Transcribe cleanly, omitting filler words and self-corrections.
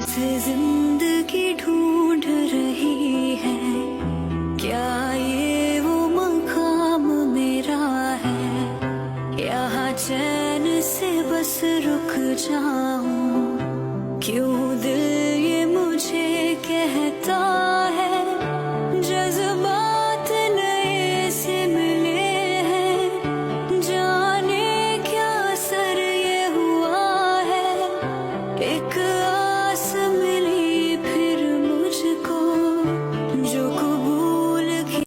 से जिंदगी ढूंढ रही है, क्या ये वो मकाम मेरा है? यहाँ चैन से बस रुक जाऊं, क्यों